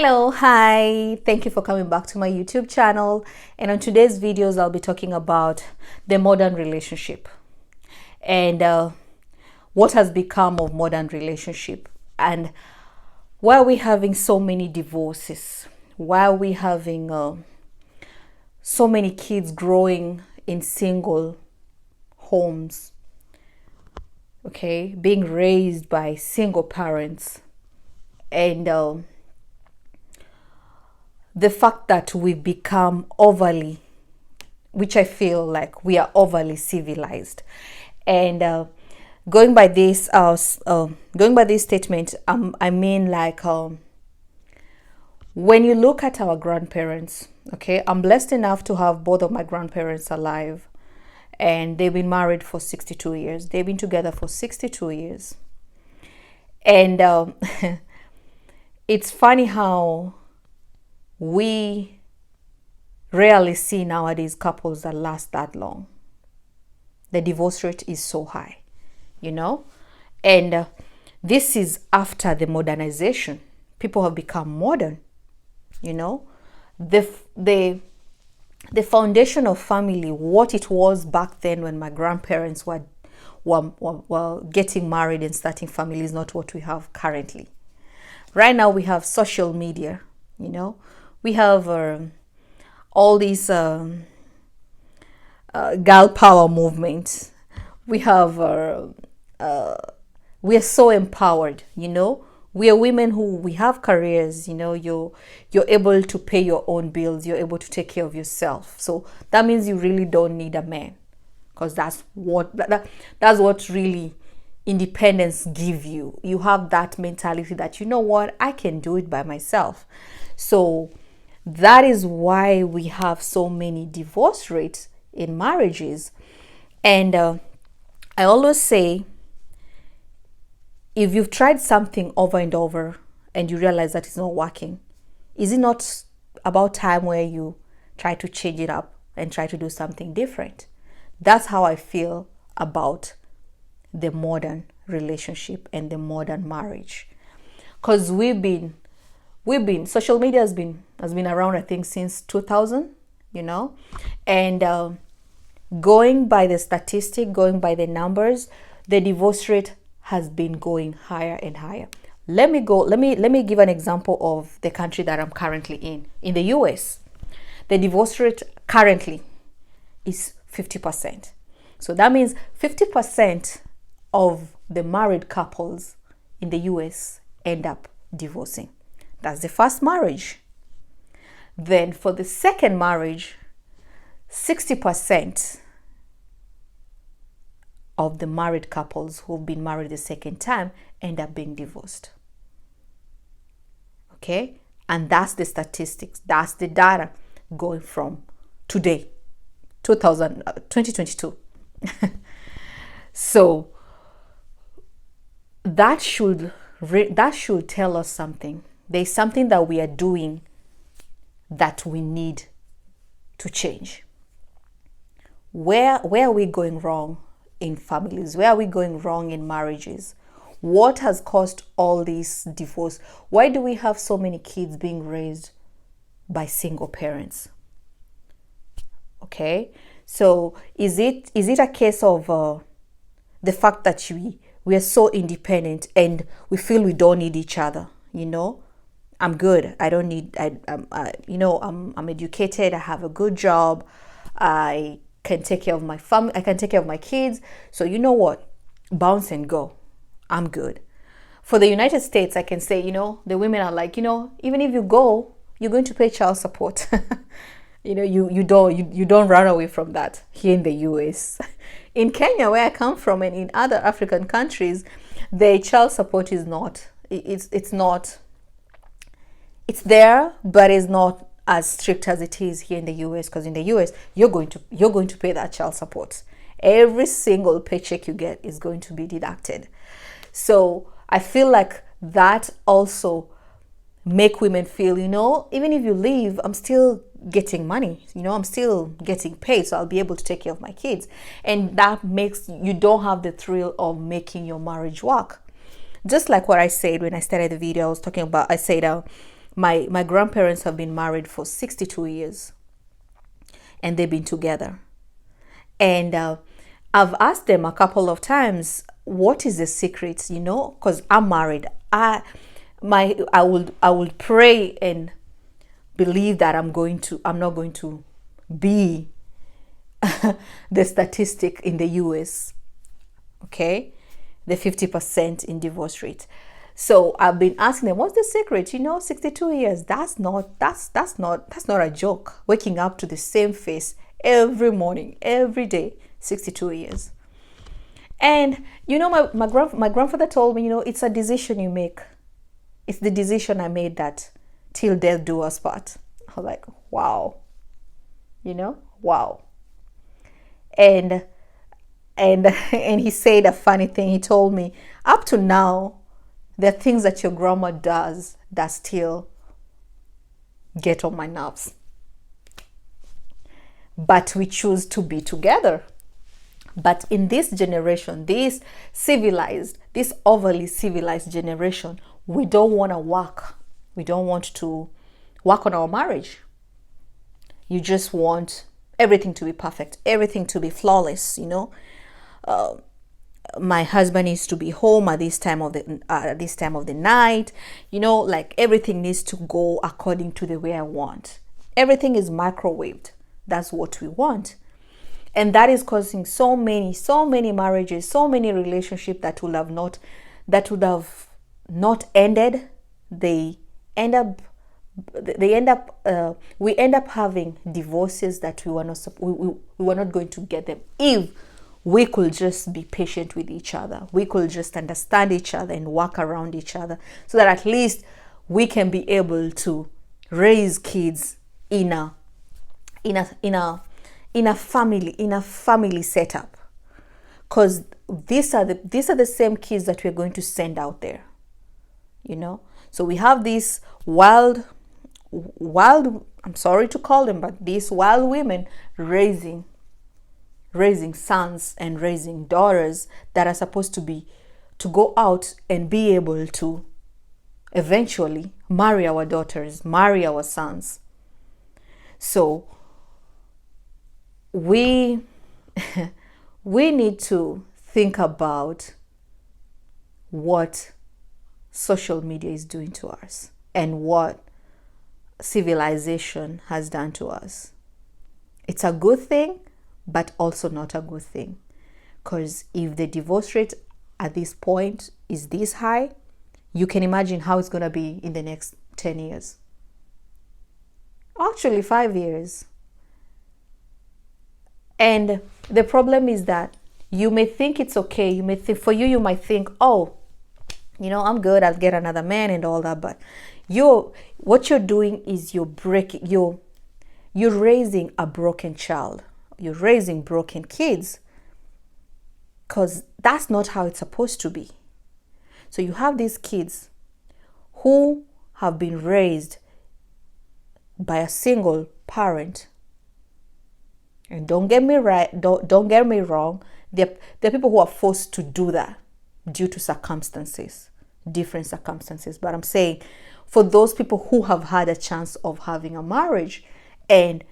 Hello, hi, thank you for coming back to my YouTube channel. And on today's videos I'll be talking about the modern relationship and what has become of modern relationship, and why are we having so many divorces, why are we having so many kids growing in single homes, okay, being raised by single parents, and the fact that we've become overly, which I feel like we are overly civilized. And going by this statement, I mean, like, when you look at our grandparents, okay, I'm blessed enough to have both of my grandparents alive, and they've been married for 62 years. They've been together for 62 years. And it's funny how we rarely see nowadays couples that last that long. The divorce rate is so high, you know, and this is after the modernization. People have become modern, you know. The foundation of family, what it was back then when my grandparents were getting married and starting families, is not what we have currently. Right now we have social media, you know. We have all these girl power movements. We have we are so empowered, you know. We are women who we have careers, you know. You're able to pay your own bills. You're able to take care of yourself. So that means you really don't need a man, because that's what really independence give you. You have that mentality that, you know what, I can do it by myself. So that is why we have so many divorce rates in marriages. And I always say, if you've tried something over and over and you realize that it's not working, is it not about time where you try to change it up and try to do something different? That's how I feel about the modern relationship and the modern marriage. Because we've been social media has been around, I think, since 2000, you know. And going by the statistic, going by the numbers, the divorce rate has been going higher and higher. Let me give an example of the country that I'm currently in the US. The divorce rate currently is 50%. So that means 50% of the married couples in the US end up divorcing. That's the first marriage. Then for the second marriage, 60% of the married couples who've been married the second time end up being divorced. Okay? And that's the statistics. That's the data going from today, 2022. So that should tell us something. There's something that we are doing that we need to change. Where are we going wrong in families? Where are we going wrong in marriages? What has caused all this divorce? Why do we have so many kids being raised by single parents? Okay, so is it a case of the fact that we are so independent and we feel we don't need each other? You know, I'm good. I don't need. I'm educated. I have a good job. I can take care of my family. I can take care of my kids. So you know what? Bounce and go. I'm good. For the United States, I can say, you know, the women are like, you know, even if you go, you're going to pay child support. You know, you don't run away from that here in the US. In Kenya, where I come from, and in other African countries, the child support is not. It's not. It's there, but it's not as strict as it is here in the US. Because in the US, you're going to pay that child support. Every single paycheck you get is going to be deducted. So I feel like that also make women feel, you know, even if you leave, I'm still getting money, you know, I'm still getting paid, so I'll be able to take care of my kids. And that makes you don't have the thrill of making your marriage work. Just like what I said when I started the video, I said My grandparents have been married for 62 years, and they've been together. And I've asked them a couple of times, what is the secret? Because I'm married. I would pray and believe that I'm not going to be the statistic in the US, okay, the 50% in divorce rate. So I've been asking them, what's the secret? 62 years, that's not a joke. Waking up to the same face every morning, every day, 62 years. And my grandfather told me, it's a decision you make. It's the decision I made that till death do us part. I was like, wow. Wow. And he said a funny thing. He told me, up to now, there are things that your grandma does that still get on my nerves. But we choose to be together. But in this generation, this overly civilized generation, we don't want to work. We don't want to work on our marriage. You just want everything to be perfect, everything to be flawless, my husband needs to be home at this time of the night, like everything needs to go according to the way I want. Everything is microwaved. That's what we want. And that is causing so many marriages, so many relationships that would have not ended. We end up having divorces that we were not going to get them if we could just be patient with each other. We could just understand each other and work around each other, so that at least we can be able to raise kids in a family setup. Because these are the same kids that we're going to send out there. So we have these wild, I'm sorry to call them, but these wild women raising sons and raising daughters that are supposed to go out and be able to eventually marry our daughters, marry our sons. So we need to think about what social media is doing to us and what civilization has done to us. It's a good thing, but also not a good thing. Because if the divorce rate at this point is this high, you can imagine how it's going to be in the next 10 years. Actually, 5 years. And the problem is that you may think it's okay. You might think, oh, I'm good, I'll get another man and all that. But what you're doing is you're raising a broken child. You're raising broken kids, because that's not how it's supposed to be. So you have these kids who have been raised by a single parent. And don't get me wrong, there are people who are forced to do that due to different circumstances. But I'm saying, for those people who have had a chance of having a marriage and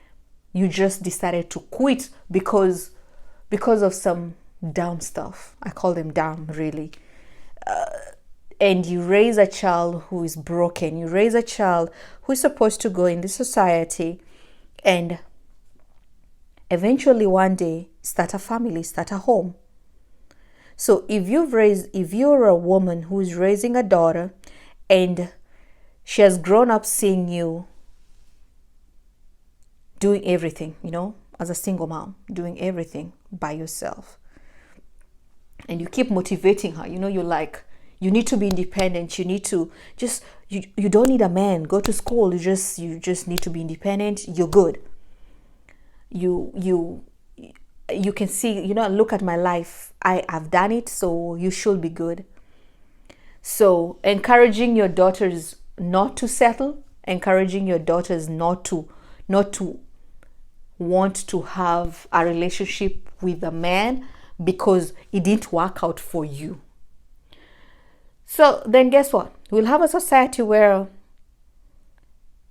you just decided to quit because of some dumb stuff. I call them dumb, really. And you raise a child who is broken. You raise a child who is supposed to go in the society and eventually one day start a family, start a home. So if you're a woman who is raising a daughter and she has grown up seeing you doing everything, as a single mom, doing everything by yourself, and you keep motivating her, you're like, you need to be independent, you need to you don't need a man, go to school, you just need to be independent, you're good. You can see, look at my life, I've done it, so you should be good. So encouraging your daughters not to settle, encouraging your daughters not to want to have a relationship with a man because it didn't work out for you. So then guess what? We'll have a society where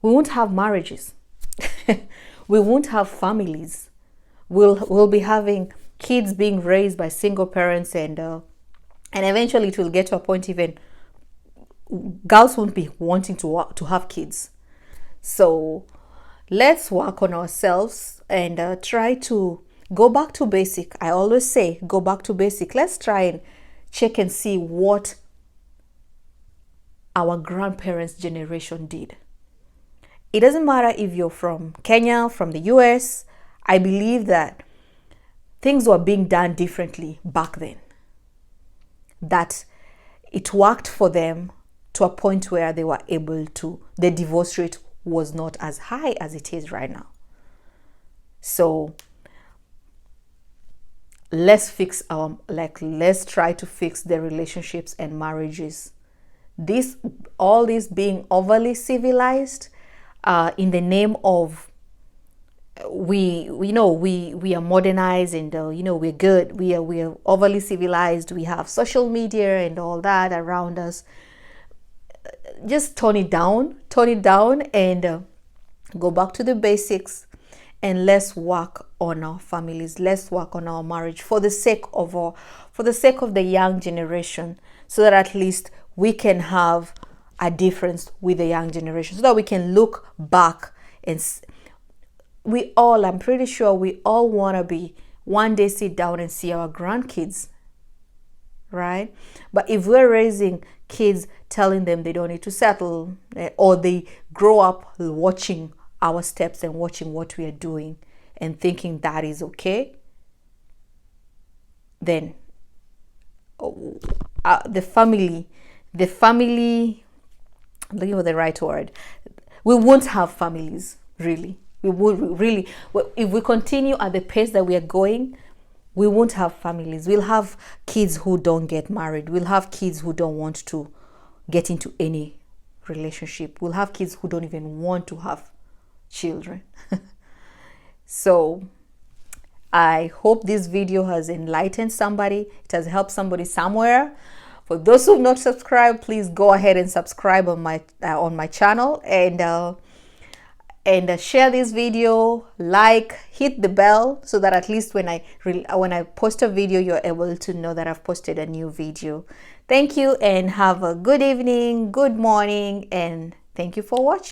we won't have marriages. We won't have families. We'll be having kids being raised by single parents, and eventually it will get to a point even girls won't be wanting to have kids. So let's work on ourselves and try to go back to basic. I always say go back to basic. Let's try and check and see what our grandparents' generation did. It doesn't matter if you're from Kenya, from the US. I believe that things were being done differently back then. That it worked for them to a point where they were able to, the divorce rate was not as high as it is right now. So let's try to fix the relationships and marriages. All this being overly civilized, in the name of we are modernized, and we're good, we are overly civilized, we have social media and all that around us. Just tone it down and go back to the basics, and let's work on our families, let's work on our marriage for the sake of the young generation, so that at least we can have a difference with the young generation, so that we can look back and I'm pretty sure we all want to be one day sit down and see our grandkids, right? But if we're raising kids telling them they don't need to settle, or they grow up watching our steps and watching what we are doing and thinking that is okay, then the family, I'm looking for the right word, we won't have families, really. We would really, if we continue at the pace that we are going, we won't have families. We'll have kids who don't get married. We'll have kids who don't want to get into any relationship. We'll have kids who don't even want to have children. So I hope this video has enlightened somebody. It has helped somebody somewhere. For those who have not subscribed, please go ahead and subscribe on my channel, and share this video, hit the bell, so that at least when I post a video, you're able to know that I've posted a new video. Thank you, and have a good evening, good morning, and thank you for watching.